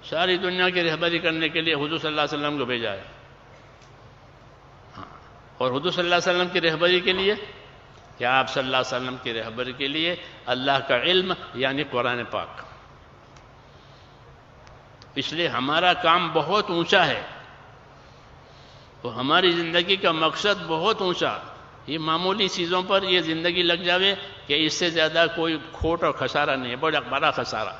ساری دنیا کی رہبری کرنے کے لیے حضور صلی اللہ علیہ وسلم کو بھیجا ہے. اور حضور صلی اللہ علیہ وسلم کی رہبری کے لیے، کہ آپ صلی اللہ علیہ وسلم کی رہبری کے لیے اللہ کا علم یعنی قرآن پاک. اس لیے ہمارا کام بہت اونچا ہے، تو ہماری زندگی کا مقصد بہت اونچا. یہ معمولی چیزوں پر یہ زندگی لگ جاوے کہ اس سے زیادہ کوئی کھوٹ اور خسارہ نہیں ہے، بڑا خسارہ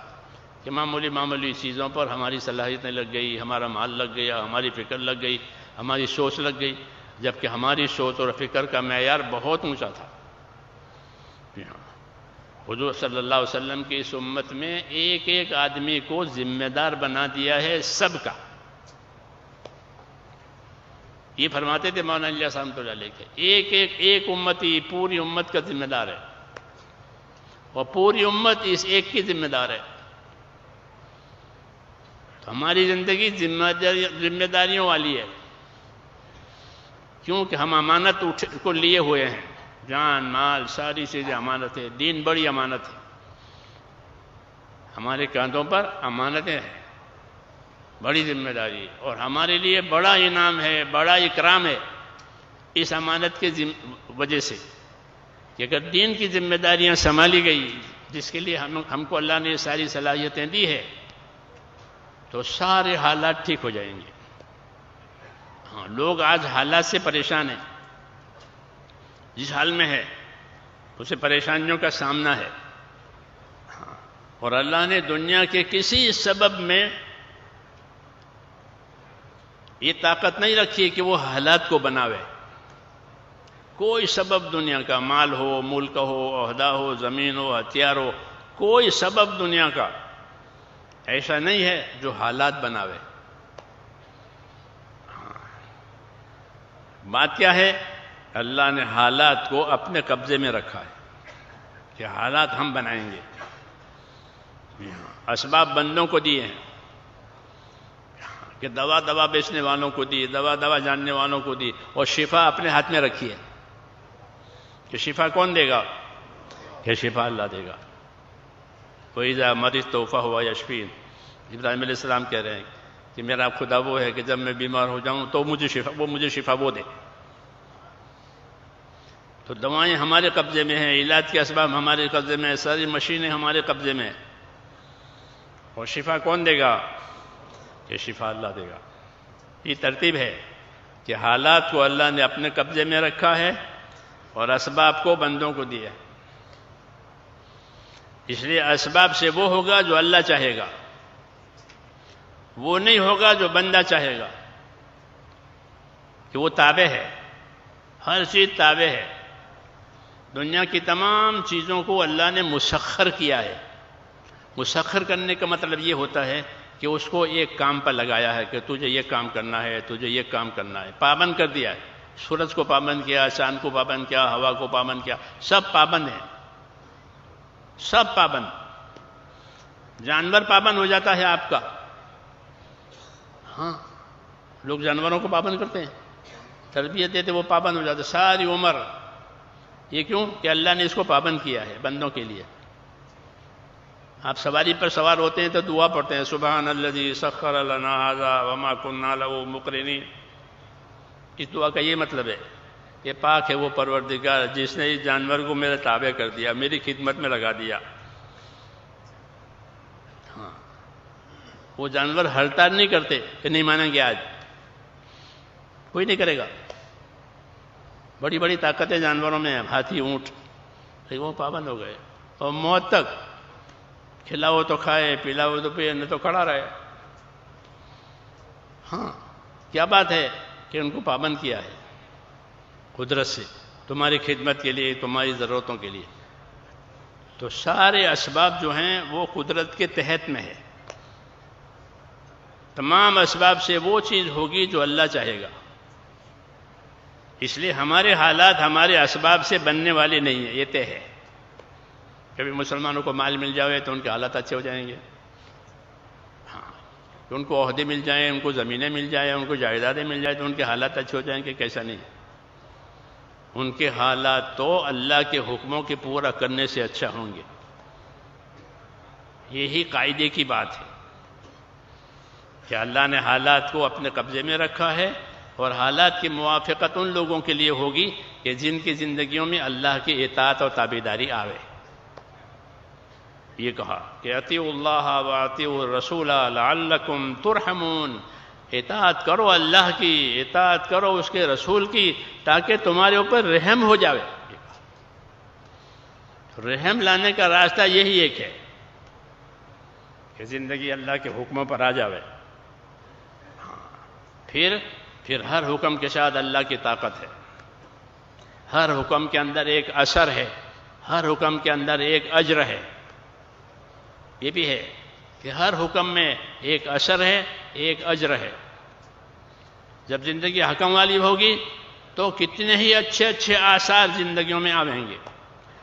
کہ معمولی چیزوں پر ہماری صلاحیتیں لگ گئی، ہمارا مال لگ گیا، ہماری فکر لگ گئی، ہماری سوچ لگ گئی، جبکہ ہماری سوچ اور فکر کا معیار بہت اونچا تھا. حضور صلی اللہ علیہ وسلم کی اس امت میں ایک ایک آدمی کو ذمہ دار بنا دیا ہے سب کا. یہ فرماتے تھے مولانا الیاس رحمۃ اللہ علیہ کہ ایک امتی پوری امت کا ذمہ دار ہے، اور پوری امت اس ایک کی ذمہ دار ہے. تو ہماری زندگی ذمہ داریوں والی ہے، کیونکہ ہم امانت کو لیے ہوئے ہیں. جان مال ساری چیزیں امانت ہے، دین بڑی امانت ہے. ہمارے کاندھوں پر امانتیں ہیں، بڑی ذمہ داری، اور ہمارے لیے بڑا انعام ہے، بڑا اکرام ہے اس امانت کے وجہ سے کہ اگر دین کی ذمہ داریاں سنبھالی گئی، جس کے لیے ہم کو اللہ نے ساری صلاحیتیں دی ہے، تو سارے حالات ٹھیک ہو جائیں گے. ہاں، لوگ آج حالات سے پریشان ہیں، جس حال میں ہے اسے پریشانیوں کا سامنا ہے. ہاں، اور اللہ نے دنیا کے کسی سبب میں یہ طاقت نہیں رکھی کہ وہ حالات کو بناوے. کوئی سبب دنیا کا، مال ہو، ملک ہو، عہدہ ہو، زمین ہو، ہتھیار ہو، کوئی سبب دنیا کا ایسا نہیں ہے جو حالات بناوے. بات کیا ہے؟ اللہ نے حالات کو اپنے قبضے میں رکھا ہے کہ حالات ہم بنائیں گے. اسباب بندوں کو دیے ہیں کہ دوا بیچنے والوں کو دی، دوا جاننے والوں کو دی، اور شفا اپنے ہاتھ میں رکھی ہے کہ شفا کون دے گا؟ کہ شفا اللہ دے گا. وَإِذَا مَرِضْتُ فَهُوَ يَشْفِينِ. ابراہیم علیہ السلام کہہ رہے ہیں کہ میرا خدا وہ ہے کہ جب میں بیمار ہو جاؤں تو مجھے شفا وہ دے. تو دوائیں ہمارے قبضے میں ہیں، علاج کے اسباب ہمارے قبضے میں ہیں، ساری مشینیں ہمارے قبضے میں ہیں. اور شفا کون دے گا؟ کہ شفا اللہ دے گا. یہ ترتیب ہے کہ حالات کو اللہ نے اپنے قبضے میں رکھا ہے اور اسباب کو بندوں کو دیا. اس لیے اسباب سے وہ ہوگا جو اللہ چاہے گا، وہ نہیں ہوگا جو بندہ چاہے گا، کہ وہ تابع ہے. ہر چیز تابع ہے. دنیا کی تمام چیزوں کو اللہ نے مسخر کیا ہے. مسخر کرنے کا مطلب یہ ہوتا ہے کہ اس کو ایک کام پر لگایا ہے کہ تجھے یہ کام کرنا ہے، تجھے یہ کام کرنا ہے. پابند کر دیا ہے. سورج کو پابند کیا، چاند کو پابند کیا، ہوا کو پابند کیا، سب پابند ہیں، سب پابند. جانور پابند ہو جاتا ہے آپ کا. ہاں، لوگ جانوروں کو پابند کرتے ہیں، تربیت دیتے، وہ پابند ہو جاتے ساری عمر. یہ کیوں؟ کہ اللہ نے اس کو پابند کیا ہے بندوں کے لیے. آپ سواری پر سوار ہوتے ہیں تو دعا پڑھتے ہیں، سبحان الذی سخر لنا ھذا وما كنا له مقرنین. اس دعا کا یہ مطلب ہے کہ پاک ہے وہ پروردگار جس نے اس جانور کو میرے تابع کر دیا، میری خدمت میں لگا دیا. ہاں، وہ جانور ہڑتال نہیں کرتے کہ نہیں مانیں گے، آج کوئی نہیں کرے گا. بڑی بڑی طاقتیں جانوروں میں ہیں، ہاتھی، اونٹ، لیکن وہ پابند ہو گئے. اور موت تک کھلاؤ تو کھائے، پلاؤ تو پیے، نہ تو کھڑا رہے. ہاں، کیا بات ہے کہ ان کو پابند کیا ہے قدرت سے، تمہاری خدمت کے لیے، تمہاری ضرورتوں کے لیے. تو سارے اسباب جو ہیں وہ قدرت کے تحت میں ہے. تمام اسباب سے وہ چیز ہوگی جو اللہ چاہے گا. اس لیے ہمارے حالات ہمارے اسباب سے بننے والے نہیں ہیں، یہ طے ہے. کبھی مسلمانوں کو مال مل جائے تو ان کے حالات اچھے ہو جائیں گے. ہاں، کہ ان کو عہدے مل جائیں، ان کو زمینیں مل جائیں، ان کو جائیدادیں مل جائیں تو ان کے حالات اچھے ہو جائیں گے. کیسا نہیں، ان کے حالات تو اللہ کے حکموں کے پورا کرنے سے اچھا ہوں گے. یہی قاعدے کی بات ہے. کہ اللہ نے حالات کو اپنے قبضے میں رکھا ہے، اور حالات کی موافقت ان لوگوں کے لیے ہوگی کہ جن کی زندگیوں میں اللہ کی اطاعت اور تابعداری آوے۔ یہ کہا کہ اطیعوا اللہ واطیعوا الرسول لعلکم ترحمون، اطاعت کرو اللہ کی، اطاعت کرو اس کے رسول کی، تاکہ تمہارے اوپر رحم ہو جاوے۔ رحم لانے کا راستہ یہی ایک ہے کہ زندگی اللہ کے حکموں پر آ جاوے۔ پھر ہر حکم کے ساتھ اللہ کی طاقت ہے، ہر حکم کے اندر ایک اثر ہے، ہر حکم کے اندر ایک اجر ہے۔ یہ بھی ہے کہ ہر حکم میں ایک اثر ہے، ایک اجر ہے۔ جب زندگی حکم والی ہوگی تو کتنے ہی اچھے اچھے آثار زندگیوں میں آویں گے،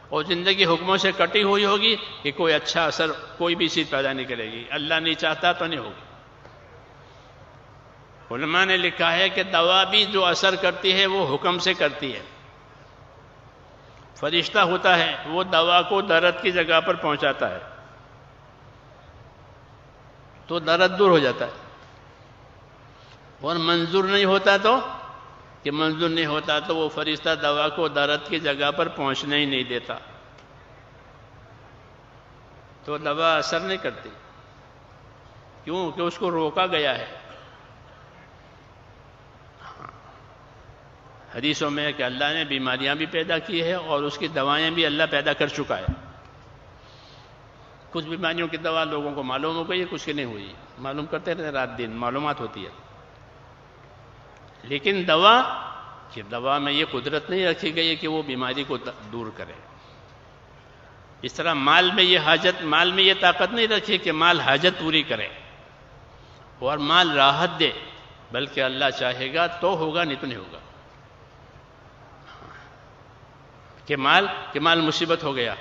اور زندگی حکموں سے کٹی ہوئی ہوگی کہ کوئی اچھا اثر، کوئی بھی چیز پیدا نہیں کرے گی، اللہ نہیں چاہتا تو نہیں ہوگی۔ علماء نے لکھا ہے کہ دوا بھی جو اثر کرتی ہے وہ حکم سے کرتی ہے۔ فرشتہ ہوتا ہے، وہ دوا کو درد کی جگہ پر پہنچاتا ہے تو درد دور ہو جاتا ہے، اور منظور نہیں ہوتا تو وہ فرشتہ دوا کو درد کی جگہ پر پہنچنے ہی نہیں دیتا، تو دوا اثر نہیں کرتی۔ کیوں؟ کہ اس کو روکا گیا ہے۔ حدیثوں میں ہے کہ اللہ نے بیماریاں بھی پیدا کی ہے اور اس کی دوائیں بھی اللہ پیدا کر چکا ہے۔ کچھ بیماریوں کی دوا لوگوں کو معلوم ہو گئی ہے، کچھ کی نہیں ہوئی، معلوم کرتے رہتے رات دن، معلومات ہوتی ہے۔ لیکن دوا میں یہ قدرت نہیں رکھی گئی ہے کہ وہ بیماری کو دور کرے۔ اس طرح مال میں یہ طاقت نہیں رکھی کہ مال حاجت پوری کرے اور مال راحت دے، بلکہ اللہ چاہے گا تو ہوگا، نہیں تو نہیں ہوگا۔ کہ مال مصیبت ہو گیا،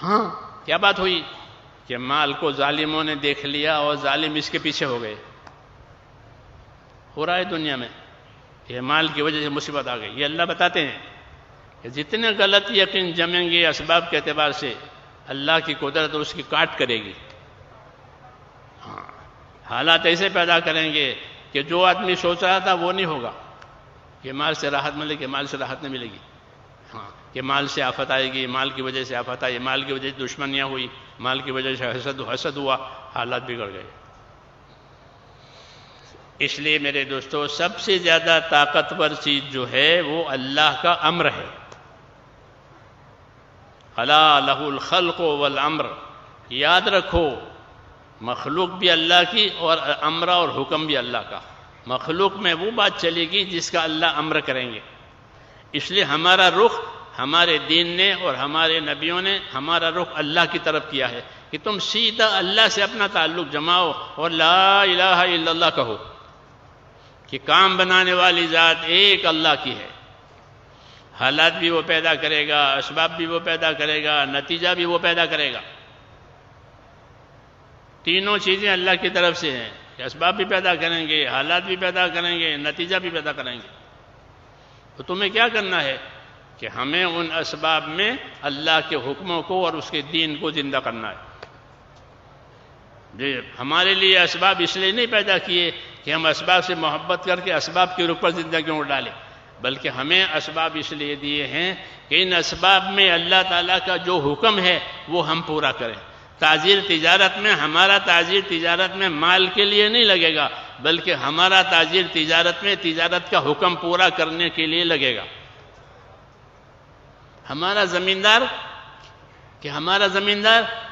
ہاں کیا بات ہوئی؟ کہ مال کو ظالموں نے دیکھ لیا اور ظالم اس کے پیچھے ہو گئے۔ ہو رہا ہے دنیا میں، یہ مال کی وجہ سے مصیبت آ گئی۔ یہ اللہ بتاتے ہیں کہ جتنے غلط یقین جمیں گے اسباب کے اعتبار سے، اللہ کی قدرت اس کی کاٹ کرے گی۔ ہاں، حالات ایسے پیدا کریں گے کہ جو آدمی سوچ رہا تھا وہ نہیں ہوگا کہ مال سے راحت ملے گی، مال سے راحت نہیں ملے گی۔ ہاں، کہ مال سے آفت آئے گی، مال کی وجہ سے آفت آئی، مال کی وجہ سے دشمنیاں ہوئی، مال کی وجہ سے حسد ہوا، حالات بگڑ گئے۔ اس لیے میرے دوستو، سب سے زیادہ طاقتور چیز جو ہے وہ اللہ کا امر ہے۔ الا لہ الخلق والامر، یاد رکھو مخلوق بھی اللہ کی اور امر اور حکم بھی اللہ کا۔ مخلوق میں وہ بات چلے گی جس کا اللہ امر کریں گے۔ اس لیے ہمارا رخ، ہمارے دین نے اور ہمارے نبیوں نے ہمارا رخ اللہ کی طرف کیا ہے کہ تم سیدھا اللہ سے اپنا تعلق جماؤ اور لا الہ الا اللہ کہو کہ کام بنانے والی ذات ایک اللہ کی ہے۔ حالات بھی وہ پیدا کرے گا، اسباب بھی وہ پیدا کرے گا، نتیجہ بھی وہ پیدا کرے گا۔ تینوں چیزیں اللہ کی طرف سے ہیں کہ اسباب بھی پیدا کریں گے، حالات بھی پیدا کریں گے، نتیجہ بھی پیدا کریں گے۔ تو تمہیں کیا کرنا ہے کہ ہمیں ان اسباب میں اللہ کے حکموں کو اور اس کے دین کو زندہ کرنا ہے۔ ہمارے لیے اسباب اس لیے نہیں پیدا کیے کہ ہم اسباب سے محبت کر کے اسباب کے اوپر زندگیوں کو ڈالیں، بلکہ ہمیں اسباب اس لیے دیے ہیں کہ ان اسباب میں اللہ تعالیٰ کا جو حکم ہے وہ ہم پورا کریں۔ تاجر تجارت میں، ہمارا تاجر تجارت میں مال کے لیے نہیں لگے گا، بلکہ ہمارا تاجر تجارت میں تجارت کا حکم پورا کرنے کے لیے لگے گا۔ ہمارا زمیندار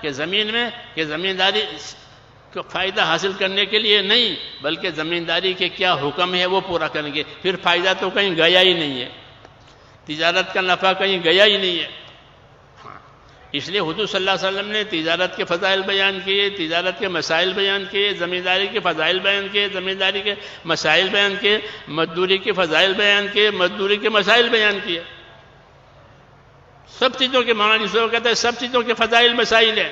کہ زمین میں کہ زمینداری کو فائدہ حاصل کرنے کے لیے نہیں، بلکہ زمینداری کے کیا حکم ہے وہ پورا کریں گے۔ پھر فائدہ تو کہیں گیا ہی نہیں ہے، تجارت کا نفع کہیں گیا ہی نہیں ہے۔ اس لیے حضور صلی اللہ علیہ وسلم نے تجارت کے فضائل بیان کیے، تجارت کے مسائل بیان کیے، زمینداری کے فضائل بیان کیے، زمینداری کے مسائل بیان کیے، مزدوری کے فضائل بیان کیے، مزدوری کے مسائل بیان کیے۔ سب چیزوں کے مولانا صاحب کہتے ہیں سب چیزوں کے فضائل مسائل ہیں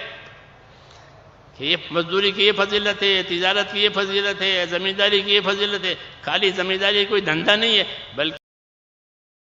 کہ یہ مزدوری کی یہ فضیلت ہے، تجارت کی یہ فضیلت ہے، زمینداری کی یہ فضیلت ہے۔ خالی زمینداری کوئی دھندا نہیں ہے، بلکہ